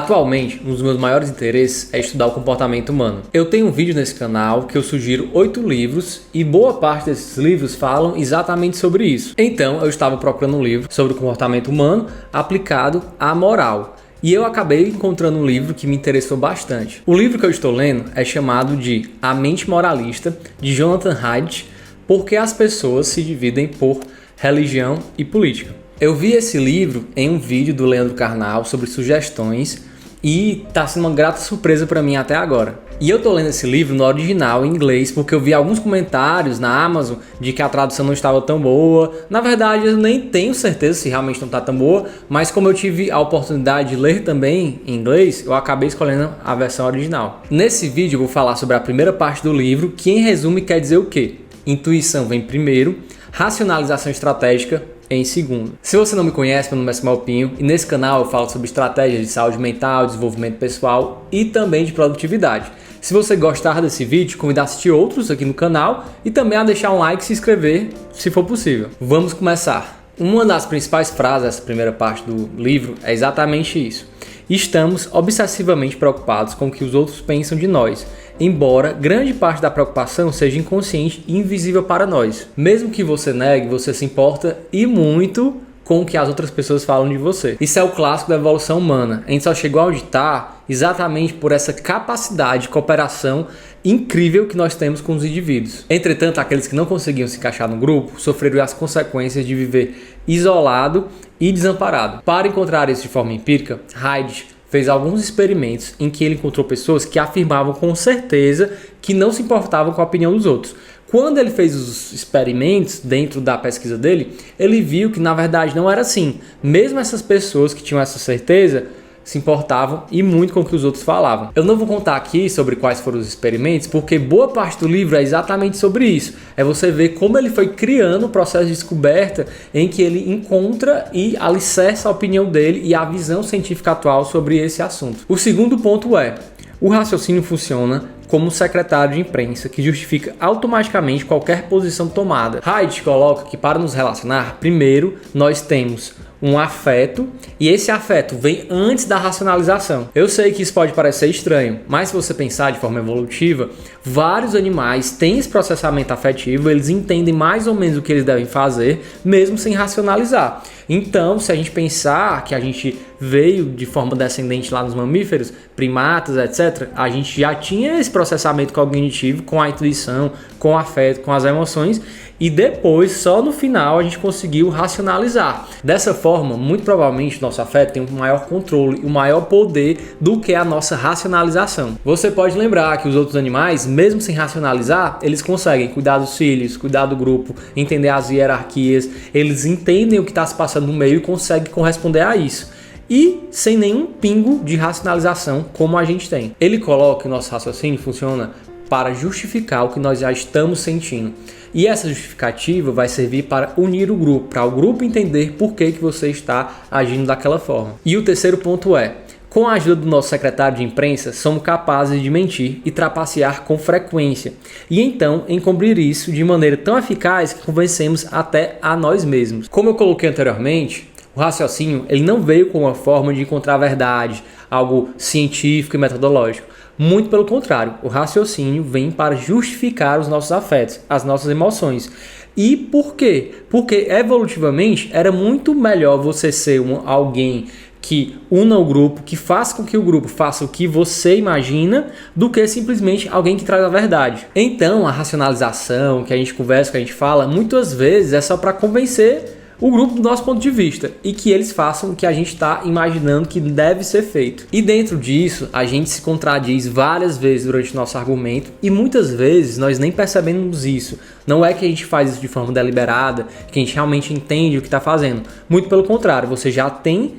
Atualmente, um dos meus maiores interesses é estudar o comportamento humano. Eu tenho um vídeo nesse canal que eu sugiro 8 livros e boa parte desses livros falam exatamente sobre isso. Então, eu estava procurando um livro sobre o comportamento humano aplicado à moral. E eu acabei encontrando um livro que me interessou bastante. O livro que eu estou lendo é chamado de A Mente Moralista, de Jonathan Haidt, porque as pessoas se dividem por religião e política. Eu vi esse livro em um vídeo do Leandro Carnal sobre sugestões e tá sendo uma grata surpresa para mim até agora. E eu tô lendo esse livro no original em inglês porque eu vi alguns comentários na Amazon de que a tradução não estava tão boa. Na verdade, eu nem tenho certeza se realmente não tá tão boa, mas como eu tive a oportunidade de ler também em inglês, eu acabei escolhendo a versão original. Nesse vídeo eu vou falar sobre a primeira parte do livro, que em resumo quer dizer o quê? Intuição vem primeiro, racionalização estratégica em segundo. Se você não me conhece, meu nome é Samuel Pinho e nesse canal eu falo sobre estratégias de saúde mental, desenvolvimento pessoal e também de produtividade. Se você gostar desse vídeo, convido a assistir outros aqui no canal e também a deixar um like e se inscrever se for possível. Vamos começar. Uma das principais frases dessa primeira parte do livro é exatamente isso. Estamos obsessivamente preocupados com o que os outros pensam de nós, embora grande parte da preocupação seja inconsciente e invisível para nós. Mesmo que você negue, você se importa e muito com o que as outras pessoas falam de você. Isso é o clássico da evolução humana. A gente só chegou onde está exatamente por essa capacidade de cooperação incrível que nós temos com os indivíduos. Entretanto, aqueles que não conseguiam se encaixar no grupo sofreram as consequências de viver isolado e desamparado. Para encontrar isso de forma empírica, Haidt fez alguns experimentos em que ele encontrou pessoas que afirmavam com certeza que não se importavam com a opinião dos outros. Quando ele fez os experimentos dentro da pesquisa dele, ele viu que na verdade não era assim. Mesmo essas pessoas que tinham essa certeza se importavam e muito com o que os outros falavam. Eu não vou contar aqui sobre quais foram os experimentos, porque boa parte do livro é exatamente sobre isso. É você ver como ele foi criando o processo de descoberta em que ele encontra e alicerça a opinião dele e a visão científica atual sobre esse assunto. O segundo ponto é: o raciocínio funciona como um secretário de imprensa que justifica automaticamente qualquer posição tomada. Haidt coloca que para nos relacionar, primeiro nós temos um afeto e esse afeto vem antes da racionalização. Eu sei que isso pode parecer estranho, mas se você pensar de forma evolutiva, vários animais têm esse processamento afetivo, eles entendem mais ou menos o que eles devem fazer, mesmo sem racionalizar. Então, se a gente pensar que a gente veio de forma descendente lá nos mamíferos, primatas, etc., a gente já tinha esse processamento cognitivo com a intuição, com o afeto, com as emoções, e depois, só no final, a gente conseguiu racionalizar. Dessa forma, muito provavelmente, nosso afeto tem um maior controle e um maior poder do que a nossa racionalização. Você pode lembrar que os outros animais, mesmo sem racionalizar, eles conseguem cuidar dos filhos, cuidar do grupo, entender as hierarquias, eles entendem o que está se passando no meio e conseguem corresponder a isso. E sem nenhum pingo de racionalização como a gente tem. Ele coloca que o nosso raciocínio funciona para justificar o que nós já estamos sentindo. E essa justificativa vai servir para unir o grupo, para o grupo entender por que você está agindo daquela forma. E o terceiro ponto é: com a ajuda do nosso secretário de imprensa, somos capazes de mentir e trapacear com frequência. E então, encobrir isso de maneira tão eficaz que convencemos até a nós mesmos. Como eu coloquei anteriormente, o raciocínio ele não veio com uma forma de encontrar a verdade, algo científico e metodológico. Muito pelo contrário, o raciocínio vem para justificar os nossos afetos, as nossas emoções. E por quê? Porque evolutivamente era muito melhor você ser alguém que una o grupo, que faça com que o grupo faça o que você imagina, do que simplesmente alguém que traz a verdade. Então, a racionalização, que a gente conversa, que a gente fala, muitas vezes é só para convencer o grupo do nosso ponto de vista e que eles façam o que a gente está imaginando que deve ser feito. E dentro disso, a gente se contradiz várias vezes durante o nosso argumento e muitas vezes nós nem percebemos isso. Não é que a gente faz isso de forma deliberada, que a gente realmente entende o que está fazendo. Muito pelo contrário, você já tem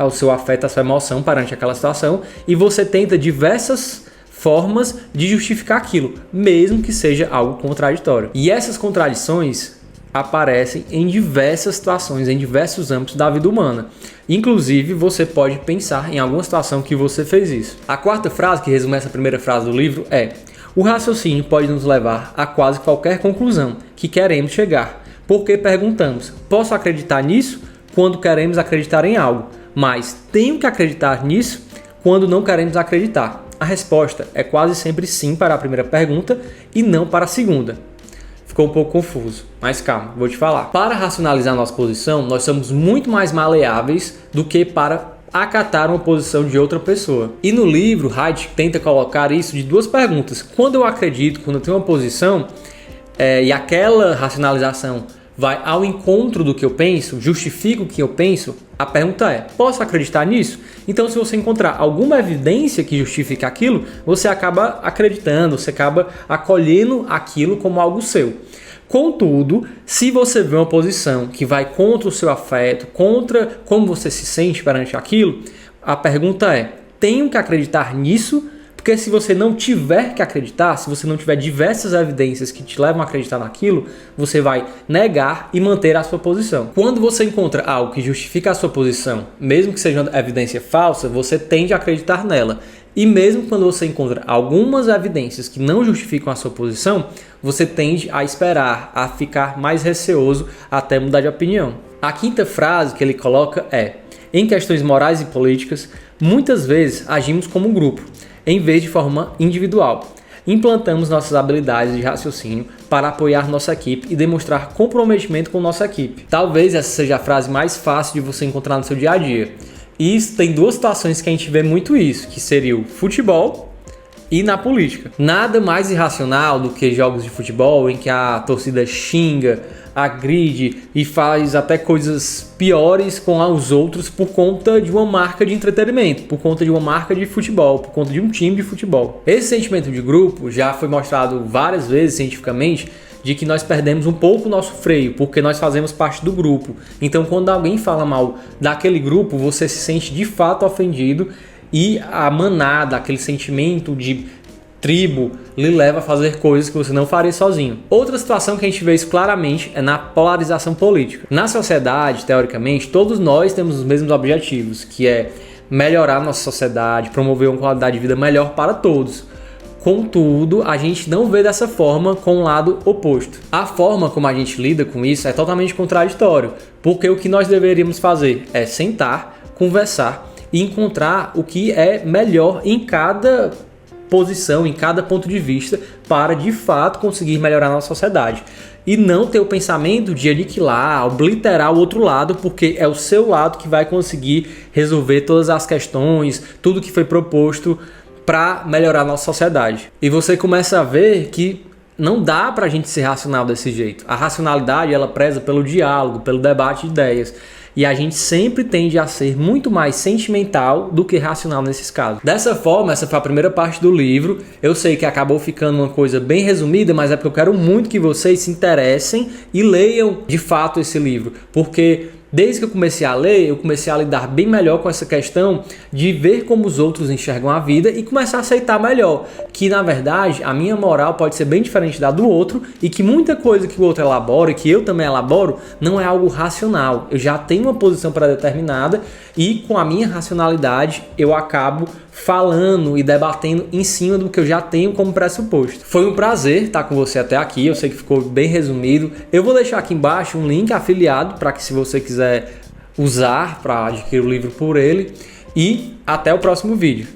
o seu afeto, a sua emoção perante aquela situação e você tenta diversas formas de justificar aquilo, mesmo que seja algo contraditório. E essas contradições aparecem em diversas situações, em diversos âmbitos da vida humana. Inclusive, você pode pensar em alguma situação que você fez isso. A quarta frase, que resume essa primeira frase do livro, é: o raciocínio pode nos levar a quase qualquer conclusão que queremos chegar, porque perguntamos: posso acreditar nisso? Quando queremos acreditar em algo, mas tenho que acreditar nisso? quando não queremos acreditar? A resposta é quase sempre sim para a primeira pergunta e não para a segunda. Ficou um pouco confuso, mas calma, vou te falar. Para racionalizar nossa posição, nós somos muito mais maleáveis do que para acatar uma posição de outra pessoa. E no livro, Haidt tenta colocar isso de duas perguntas. Quando eu acredito, quando eu tenho uma posição e aquela racionalização vai ao encontro do que eu penso, justifica o que eu penso, a pergunta é, posso acreditar nisso? Então, se você encontrar alguma evidência que justifique aquilo, você acaba acreditando, você acaba acolhendo aquilo como algo seu. Contudo, se você vê uma posição que vai contra o seu afeto, contra como você se sente perante aquilo, a pergunta é, tenho que acreditar nisso? Porque se você não tiver que acreditar, se você não tiver diversas evidências que te levam a acreditar naquilo, você vai negar e manter a sua posição. Quando você encontra algo que justifica a sua posição, mesmo que seja uma evidência falsa, você tende a acreditar nela. E mesmo quando você encontra algumas evidências que não justificam a sua posição, você tende a esperar, a ficar mais receoso até mudar de opinião. A quinta frase que ele coloca é: em questões morais e políticas, muitas vezes agimos como um grupo, em vez de forma individual. Implantamos nossas habilidades de raciocínio para apoiar nossa equipe e demonstrar comprometimento com nossa equipe. Talvez essa seja a frase mais fácil de você encontrar no seu dia a dia. E tem duas situações que a gente vê muito isso, que seria o futebol e na política. Nada mais irracional do que jogos de futebol em que a torcida xinga, agride e faz até coisas piores com os outros por conta de uma marca de entretenimento, por conta de uma marca de futebol, por conta de um time de futebol. Esse sentimento de grupo já foi mostrado várias vezes cientificamente, de que nós perdemos um pouco o nosso freio, porque nós fazemos parte do grupo. Então, quando alguém fala mal daquele grupo, você se sente de fato ofendido e a manada, aquele sentimento de tribo, lhe leva a fazer coisas que você não faria sozinho. Outra situação que a gente vê isso claramente é na polarização política. Na sociedade, teoricamente, todos nós temos os mesmos objetivos, que é melhorar a nossa sociedade, promover uma qualidade de vida melhor para todos. Contudo, a gente não vê dessa forma com o lado oposto. A forma como a gente lida com isso é totalmente contraditório, porque o que nós deveríamos fazer é sentar, conversar e encontrar o que é melhor em cada posição, em cada ponto de vista, para de fato conseguir melhorar a nossa sociedade. E não ter o pensamento de aniquilar, obliterar o outro lado, porque é o seu lado que vai conseguir resolver todas as questões, tudo que foi proposto para melhorar a nossa sociedade. E você começa a ver que não dá para a gente ser racional desse jeito. A racionalidade, ela preza pelo diálogo, pelo debate de ideias. E a gente sempre tende a ser muito mais sentimental do que racional nesses casos. Dessa forma, essa foi a primeira parte do livro. Eu sei que acabou ficando uma coisa bem resumida, mas é porque eu quero muito que vocês se interessem e leiam de fato esse livro. Porque desde que eu comecei a ler, eu comecei a lidar bem melhor com essa questão de ver como os outros enxergam a vida e começar a aceitar melhor que, na verdade, a minha moral pode ser bem diferente da do outro e que muita coisa que o outro elabora e que eu também elaboro não é algo racional. Eu já tenho uma posição pré-determinada e com a minha racionalidade eu acabo falando e debatendo em cima do que eu já tenho como pressuposto. Foi um prazer estar com você até aqui, eu sei que ficou bem resumido. Eu vou deixar aqui embaixo um link afiliado para que, se você quiser usar para adquirir o livro por ele, e até o próximo vídeo.